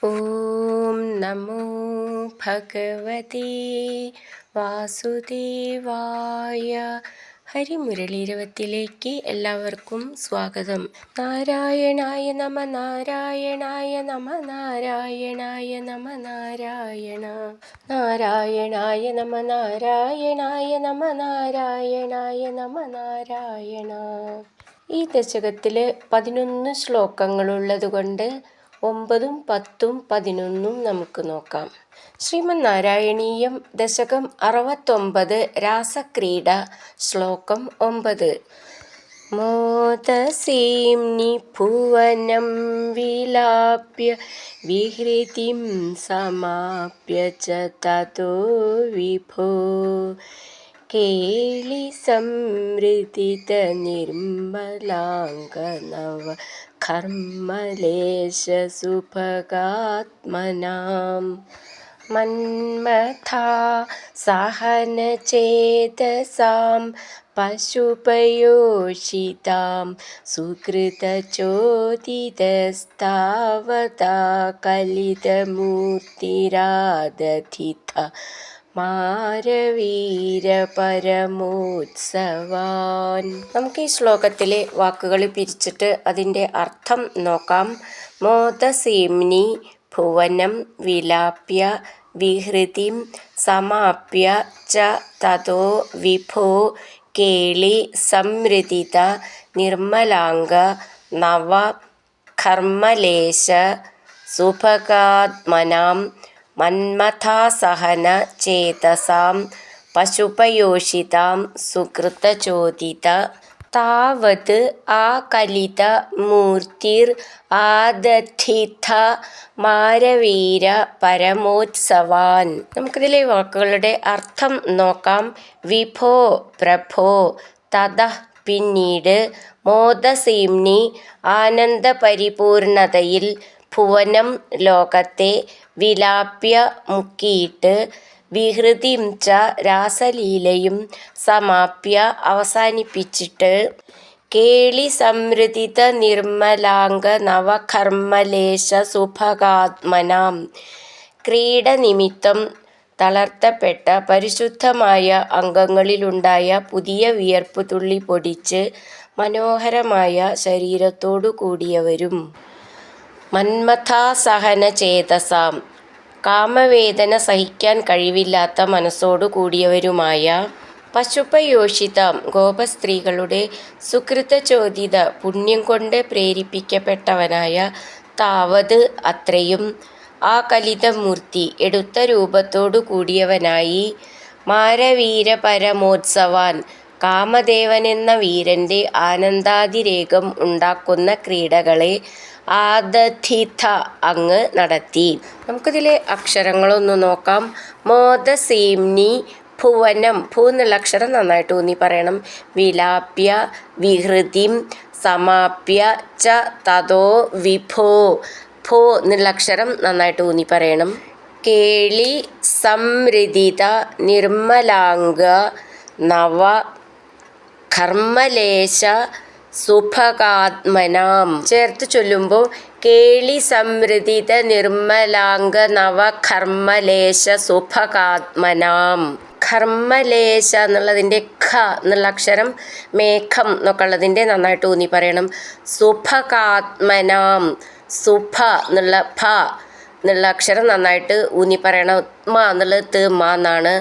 ഓം നമോ ഭഗവതേ വാസുദേവായ. ഹരിമുരളീരവത്തിലേക്ക് എല്ലാവർക്കും സ്വാഗതം. നാരായണായ നമ നാരായണായ നമ നാരായണായ നമ നാരായണ നാരായണായ നമ നാരായണായ നമ നാരായണായ നമ നാരായണ. ഈ ദശകത്തിൽ 11 ശ്ലോകങ്ങളുള്ളത് കൊണ്ട് 9, 10, 11 നമുക്ക് നോക്കാം. ശ്രീമന് നാരായണീയം ദശകം 69 രാസക്രീഡ ശ്ലോകം 9. മോദസീംനി ഭുവനം വിലാപ്യ വിഹൃതിം സമാപ്യ ച തതോ വിഭോ കേളി സംവൃതിത നിർമ്മലാംഗനവ കർമ്മലേശ സുഭഗാത്മനാം മന്മഥാ സഹനചേതസാം പശുപയോഷിതാം സുകൃതചോദിതസ്താവതാ കലിതമൂർത്തിരാദധിത മാരവീര പരമോത്സവാൻ. നമുക്ക് ഈ ശ്ലോകത്തിലെ വാക്കുകൾ പിരിച്ചിട്ട് അതിൻ്റെ അർത്ഥം നോക്കാം. മോദസീംനി ഭുവനം വിലാപ്യ വിഹൃതിം സമാപ്യ ച തതോ വിഭോ കേളി സംവൃതിത നിർമ്മലാംഗ നവ കർമ്മലേശ സുഭഗാത്മനാം മന്മഥാസഹന ചേതസാം പശുപയോഷിതാം സുകൃതചോദിത താവത് ആകലിത മൂർത്തിർ ആദധിത മാരവീര പരമോത്സവാൻ. നമുക്കിതിലെ വാക്കുകളുടെ അർത്ഥം നോക്കാം. വിഭോ പ്രഭോ, തതഃ പിന്നീട്, മോദസീംനി ആനന്ദപരിപൂർണതയിൽ, ഭുവനം ലോകത്തെ, വിലാപ്യ മുക്കിയിട്ട്, വിഹൃതിം ച രാസലീലയും, സമാപ്യ അവസാനിപ്പിച്ചിട്ട്, കേളി സംവൃതിത നിർമ്മലാംഗ നവകർമ്മലേശ സുഭഗാത്മനാം ക്രീഡ നിമിത്തം തളർത്തപ്പെട്ട പരിശുദ്ധമായ അംഗങ്ങളിലുണ്ടായ പുതിയ വിയർപ്പ് തുള്ളി പൊടിച്ച് മനോഹരമായ ശരീരത്തോടു കൂടിയവരും, മന്മഥാസഹന ചേതസാം കാമവേദന സഹിക്കാൻ കഴിവില്ലാത്ത മനസ്സോടു കൂടിയവരുമായ, പശുപയോഷിതാം ഗോപസ്ത്രീകളുടെ സുകൃതചോദിത പുണ്യം കൊണ്ട് പ്രേരിപ്പിക്കപ്പെട്ടവനായ, താവത് അത്രയും, ആകലിതമൂർത്തി എടുത്ത രൂപത്തോടു കൂടിയവനായി, മാരവീര പരമോത്സവാൻ കാമദേവനെന്ന വീരൻ്റെ ആനന്ദാതിരേകം ഉണ്ടാക്കുന്ന ക്രീഡകളെ, ആദധിത അങ്ങ് നടത്തി. നമുക്കിതിലെ അക്ഷരങ്ങളൊന്ന് നോക്കാം. മോദസീംനി ഭുവനം, ഭൂ എന്നുള്ള അക്ഷരം നന്നായിട്ട് ഊന്നി പറയണം. വിലാപ്യ വിഹൃതിം സമാപ്യ ച തതോ വിഭോ, ഭോ എന്നുള്ള അക്ഷരം നന്നായിട്ട് ഊന്നി പറയണം. കേളി സംവൃതിത നിർമ്മലാംഗ നവ കർമ്മലേശ സുഭഗാത്മനാം. ചേർത്ത് ചൊല്ലുമ്പോൾ കേളി സംവൃതിത നിർമ്മലാംഗ നവ കർമ്മലേശ സുഭഗാത്മനാം. കർമ്മലേശ എന്നുള്ളതിൻ്റെ ഖ എന്നുള്ള അക്ഷരം മേഘം എന്നൊക്കെ ഉള്ളതിൻ്റെ നന്നായിട്ട് ഊന്നി പറയണം. സുഭഗാത്മനാം, സുഭ എന്നുള്ള ഭ എന്നുള്ള അക്ഷരം നന്നായിട്ട് ഊന്നി പറയണം. മ എന്നുള്ളത് ത് മ എന്നാണ്.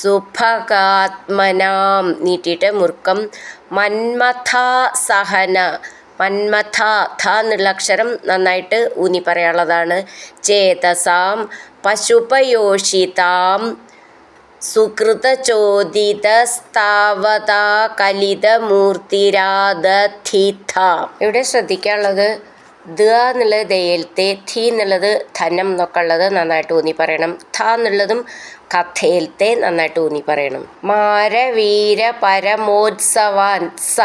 സുഭഗാത്മനാം നീട്ടിയിട്ട് മുറുക്കം. മന്മഥാ സഹന, മന്മഥ ഥ എന്നുള്ള അക്ഷരം നന്നായിട്ട് ഊന്നി പറയാനുള്ളതാണ്. ചേതസാം പശുപയോഷിതാം സുകൃതചോദിതസ്താവതാ കലിതമൂർത്തിരാദധിത. ഇവിടെ ശ്രദ്ധിക്കാനുള്ളത് ദ എന്നുള്ളത് ദയൽത്തെ, ധി എന്നുള്ളത് ധനം എന്നൊക്കെ ഉള്ളത് നന്നായിട്ട് ഊന്നി പറയണം. ഥ എന്നുള്ളതും കഥയിലത്തെ നന്നായിട്ട് ഊന്നി പറയണം. മാരവീര പരമോത്സവാൻ, സ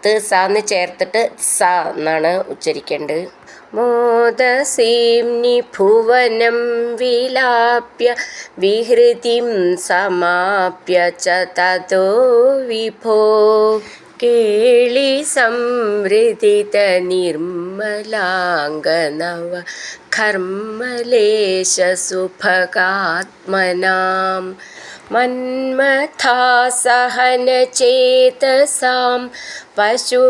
ത് സ എന്ന് ചേർത്തിട്ട് സ എന്നാണ് ഉച്ചരിക്കേണ്ടത്. മോദസീംനി ഭുവനം വിലാപ്യ വിഹൃതിം സമാപ്യ ച തതോ വിഭോ കേളി സംവൃതിത നിർമ്മലാംഗനവ കർമ്മലേശ സുഭഗാത്മനാം മന്മഥാസഹനചേതസാം പശുപയോഷിതാം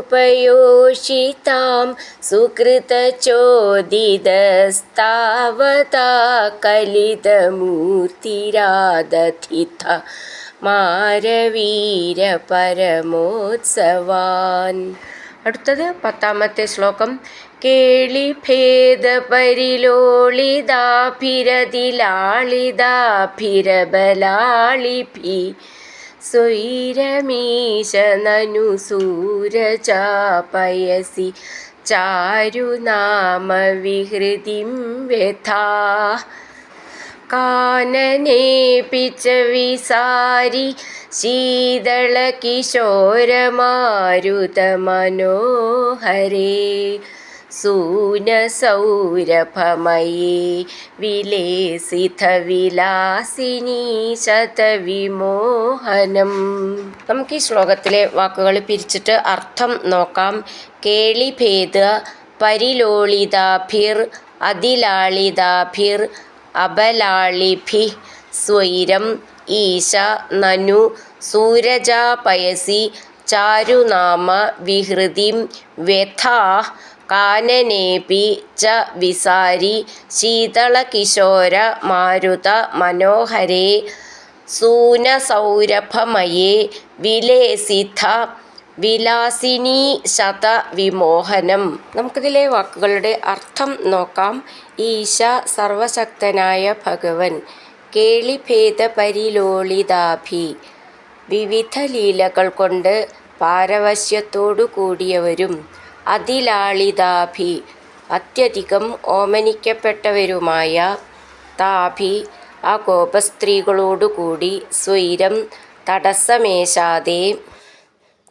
സുകൃതചോദിതസ്താവതാ കലിതമൂർത്തിരാദധിത മാരവീര പരമോത്സവാൻ. അടുത്തത് 10ാമത്തെ ശ്ലോകം. കേളിഭേദപരിലോളിതാഭിരതിലാളിതാഭിരബലാളിഭി സ്വൈരമീശനനു സൂരജാപയസി ചാരുനാമവിഹൃതിം വ്യഥാ കാനനേപി ച വിസാരി ശീതളകിശോരമാരുതമനോഹരേ സൂനസൗരഭമയേ വിലേസിതവിലാസിനീ ശതവിമോഹനം. നമുക്ക് ഈ ശ്ലോകത്തിലെ വാക്കുകൾ പിരിച്ചിട്ട് അർത്ഥം നോക്കാം. കേളിഭേദ പരിലോളിതാഭിർ അതിലാളിതാഭിർ അബലാളിഭി സ്വൈരം ഈശ നനു സൂരജാപയസി ചാരുനാമ വിഹൃതിം വ്യഥാ കാനനേപി ച വിസാരി ശീതളകിശോര മാരുത മനോഹരേ സൂനസൗരഭമയേ വിലേസിത വിലാസിനീ ശത വിമോഹനം. നമുക്കിതിലെ വാക്കുകളുടെ അർത്ഥം നോക്കാം. ഈശ സർവശക്തനായ ഭഗവൻ. കേളിഭേദ പരിലോളിതാഭി വിവിധ ലീലകൾ കൊണ്ട് പാരവശ്യത്തോടു കൂടിയവരും അതിലാളിതാഭി അത്യധികം ഓമനിക്കപ്പെട്ടവരുമായ താഭി ആ ഗോപസ്ത്രീകളോടുകൂടി സ്വൈരം തടസ്സമേശാതെ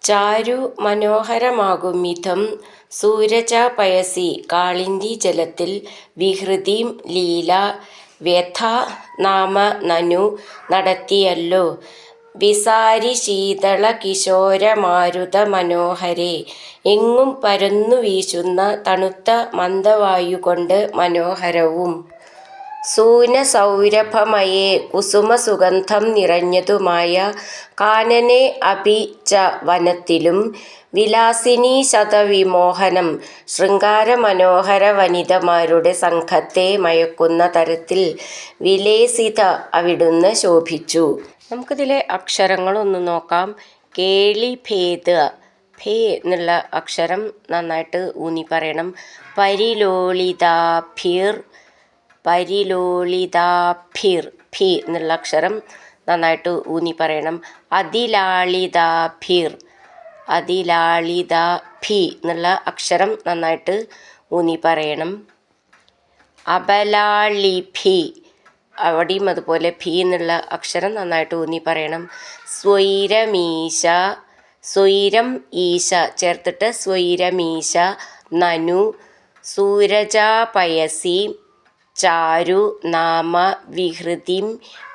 ചാരു മനോഹരമാകും വിധം സൂരജാപയസി കാളിന്തി ജലത്തിൽ വിഹൃതിം ലീല വ്യഥ നാമ നനു നടത്തിയല്ലോ വിസാരി ശീതള കിശോരമാരുത മനോഹരേ എങ്ങും പരന്നു വീശുന്ന തണുത്ത മന്ദവായുകൊണ്ട് മനോഹരവും സൂനസൗരഭമയേ കുസുമസുഗന്ധം നിറഞ്ഞതുമായ കാനനെ അപി ച വനത്തിലും വിലാസിനീ ശതവിമോഹനം ശൃംഗാരമനോഹര വനിതമാരുടെ സംഘത്തെ മയക്കുന്ന തരത്തിൽ വിലേസിത അവിടുന്ന് ശോഭിച്ചു. നമുക്കിതിലെ അക്ഷരങ്ങളൊന്ന് നോക്കാം. കേളിഭേദ ഭേ എന്നുള്ള അക്ഷരം നന്നായിട്ട് ഊന്നി പറയണം. പരിലോളിതാഭിർ പരിലോളിതാഭിർ ഭി എന്നുള്ള അക്ഷരം നന്നായിട്ട് ഊന്നി പറയണം. അതിലാളിതാഭിർ അതിലാളിതാഭി എന്നുള്ള അക്ഷരം നന്നായിട്ട് ഊന്നി പറയണം. അബലാളിഭി അവിടെയും അതുപോലെ ഭി എന്നുള്ള അക്ഷരം നന്നായിട്ട് ഊന്നി പറയണം. സ്വൈരമീശ സ്വൈരം ഈശ ചേർത്തിട്ട് സ്വൈരമീശ നനു സൂരജാപയസി ചാരു നാമ വിഹൃതിം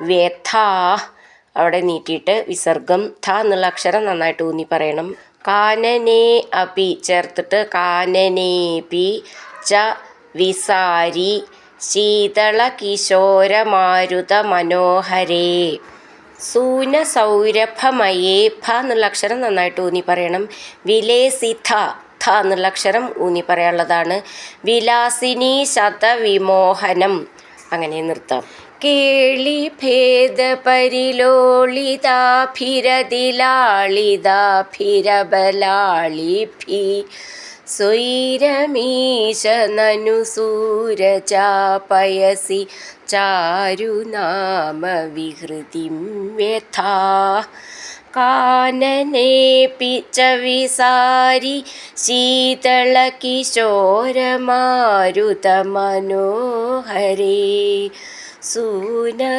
വ്യഥാ അവിടെ നീട്ടിയിട്ട് വിസർഗം ഥ എന്നുള്ള അക്ഷരം നന്നായിട്ട് ഊന്നി പറയണം. കാനനേ അപി ചേർത്തിട്ട് കാനനേപി ച വിസാരി ശീതള കിശോരമാരുത മനോഹരേ സൂനസൗരഭമയേ ഭ എന്നുള്ള അക്ഷരം നന്നായിട്ട് ഊന്നി പറയണം. വിലേസിത ഥ എന്നുള്ള അക്ഷരം ഊന്നി പറയാനുള്ളതാണ്. വിലാസിനി ശതവിമോഹനം അങ്ങനെ നിർത്താം. കേളിഭേദ പരിലോളിതാഭിരതിലാളിതാഭിരബലാളിഭി സ്വൈരമീശനനു സൂരജാപയസി ചാരുനാമ വിഹൃതിം വ്യഥാ കാനനേപി ച വിസാരി ശീതള കിശോരമാരുത മനോഹരേ സൂനസൗരഭമയേ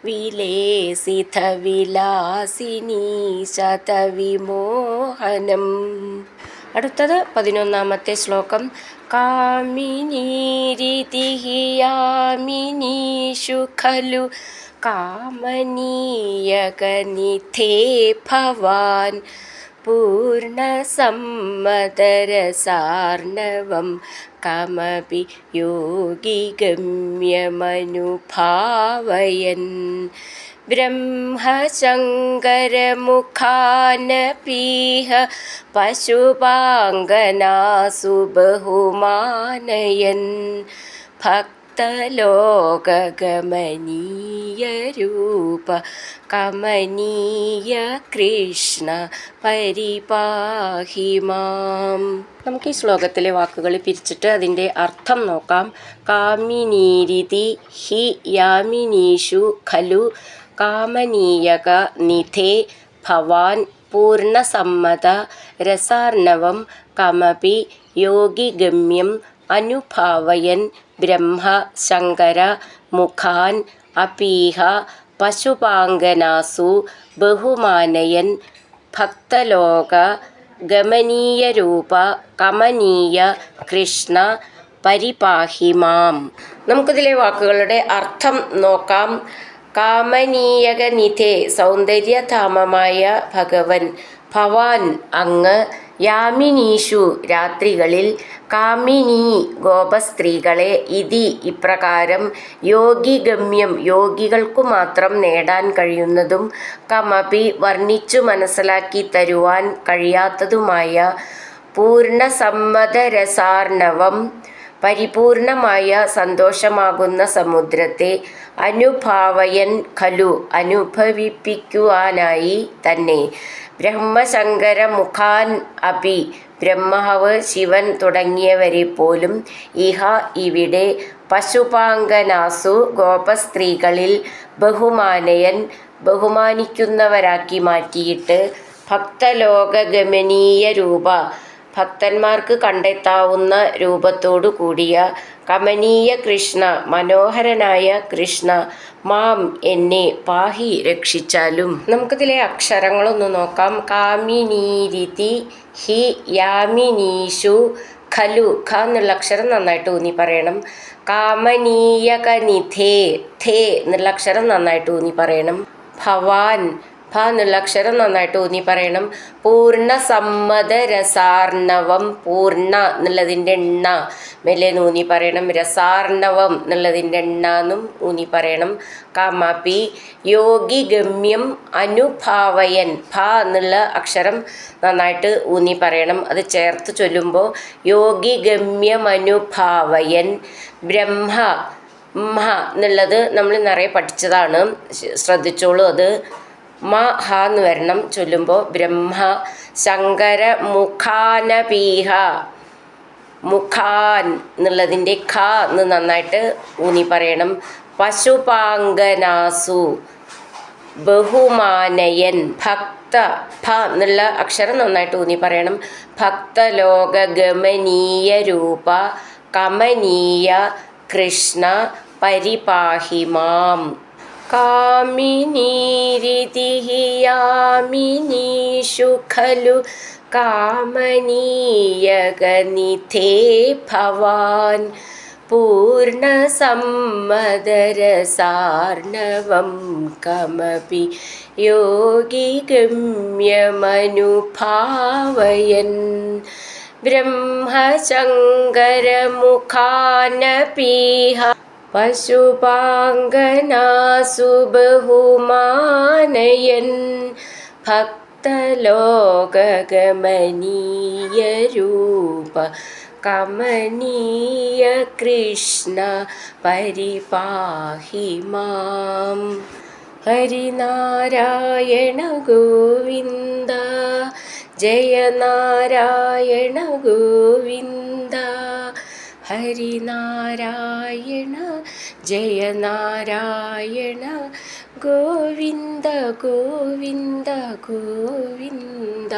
വിലേസിത വിലാസിനീ ശതവിമോഹനം. അടുത്തത് 11ാമത്തെ ശ്ലോകം. കാമിനീരിതി യാമിനീഷു ഖലു कामनीयगनिधे भवान् पूर्णसम्मदरसार्णवं कमपि योगिगम्यमनुभावयन् ब्रह्मशङ्करमुखानपीह पशुपाङ्गनासु बहुमानयन् ഭക്തലോകഗമനീയരൂപ കമനീയ കൃഷ്ണ പരിപാഹി മാം. നമുക്ക് ഈ ശ്ലോകത്തിലെ വാക്കുകൾ പിരിച്ചിട്ട് അതിൻ്റെ അർത്ഥം നോക്കാം. കാമിനീരിതി ഹി യാമിനീഷു ഖലു കാമനീയക നിധേ ഭവാൻ പൂർണ്ണസമ്മത രസാർണവം കമപി യോഗിഗമ്യം അനുഭാവയൻ ബ്രഹ്മ ശങ്കര മുഖാൻ അപീഹ പശുപാങ്കനാസു ബഹുമാനയൻ ഭക്തലോക ഗമനീയരൂപ കമനീയ കൃഷ്ണ പരിപാഹി മാം. നമുക്കിതിലെ വാക്കുകളുടെ അർത്ഥം നോക്കാം. കാമനീയകനിധേ സൗന്ദര്യധാമമായ ഭഗവൻ, ഭവാൻ അങ്ങ്, യാമിനീഷു രാത്രികളിൽ, കാമിനീ ഗോപസ്ത്രീകളെ, ഇതി ഇപ്രകാരം, യോഗിഗമ്യം യോഗികൾക്കു മാത്രം നേടാൻ കഴിയുന്നതും, കമപി വർണ്ണിച്ചു മനസ്സിലാക്കി തരുവാൻ കഴിയാത്തതുമായ പൂർണ്ണസമ്മതരസാർണവം പരിപൂർണമായ സന്തോഷമാകുന്ന സമുദ്രത്തെ, അനുഭാവയൻ ഖലു അനുഭവിപ്പിക്കുവാനായി തന്നെ, ബ്രഹ്മശങ്കര മുഖാൻ അപി ബ്രഹ്മാവ് ശിവൻ തുടങ്ങിയവരെ പോലും, ഇഹ ഇവിടെ, പശുപാങ്കനാസു ഗോപസ്ത്രീകളിൽ, ബഹുമാനയൻ ബഹുമാനിക്കുന്നവരാക്കി മാറ്റിയിട്ട്, ഭക്തലോകഗമനീയ രൂപ ഭക്തന്മാർക്ക് കണ്ടെത്താവുന്ന രൂപത്തോടു കൂടിയ, കമനീയ കൃഷ്ണ മനോഹരനായ കൃഷ്ണ, മാം എന്നെ പാഹി രക്ഷിച്ചാലും. നമുക്കിതിലെ അക്ഷരങ്ങളൊന്ന് നോക്കാം. കാമിനീരിതി ഹി യാമിനീഷു ഖലു, ഖ എന്നുള്ള അക്ഷരം നന്നായിട്ട് ഊന്നി പറയണം. കാമനീയകനിധേ, ധേ എന്നുള്ള അക്ഷരം നന്നായിട്ട് ഊന്നി പറയണം. ഭവാൻ, ഭ എന്നുള്ള അക്ഷരം നന്നായിട്ട് ഊന്നി പറയണം. പൂർണ്ണസമ്മത രസാർണവം, പൂർണ്ണ എന്നുള്ളതിൻ്റെ എണ്ണ മെല്ലേന്ന് ഊന്നി പറയണം. രസാർണവം എന്നുള്ളതിൻ്റെ എണ്ണ എന്നും ഊന്നി പറയണം. കമപി യോഗിഗമ്യം അനുഭാവയൻ, ഭ എന്നുള്ള അക്ഷരം നന്നായിട്ട് ഊന്നി പറയണം. അത് ചേർത്ത് ചൊല്ലുമ്പോൾ യോഗിഗമ്യമനുഭാവയൻ ബ്രഹ്മ, മ എന്നുള്ളത് നമ്മൾ നിറയെ പഠിച്ചതാണ്, ശ്രദ്ധിച്ചോളൂ. അത് മ ഹ എന്ന് വരണം ചൊല്ലുമ്പോൾ. ബ്രഹ്മ ശങ്കര മുഖാനപീഹ, മുഖാൻ എന്നുള്ളതിൻ്റെ ഖ എന്ന് നന്നായിട്ട് ഊന്നി പറയണം. പശുപാങ്കനാസു ബഹുമാനയൻ, ഭക്ത, ഭ എന്നുള്ള അക്ഷരം നന്നായിട്ട് ഊന്നി പറയണം. ഭക്തലോകഗമനീയ രൂപ കമനീയ കൃഷ്ണ പരിപാഹി മാം. കാമിനീരിതി ഹി യാമിനീഷു ഖലു കാമനീയകനിധേ ഭവാൻ പൂർണ്ണസമ്മദരസാർണവം കമപി യോഗിഗമ്യമനുഭാവയൻ ബ്രഹ്മശങ്കരമുഖാനപീഹ പശുപാങ്കനാസു ബഹുമാനയൻ ഭക്തലോകഗമനീയ രൂപ കമനീയ കൃഷ്ണ പരിപാഹി മാം. ഹരിനാരായണ ഗോവിന്ദ, ജയ നാരായണ ഗോവിന്ദ, ഹരിനാരായണ ജയ നാരായണ ഗോവിന്ദ ഗോവിന്ദ ഗോവിന്ദ.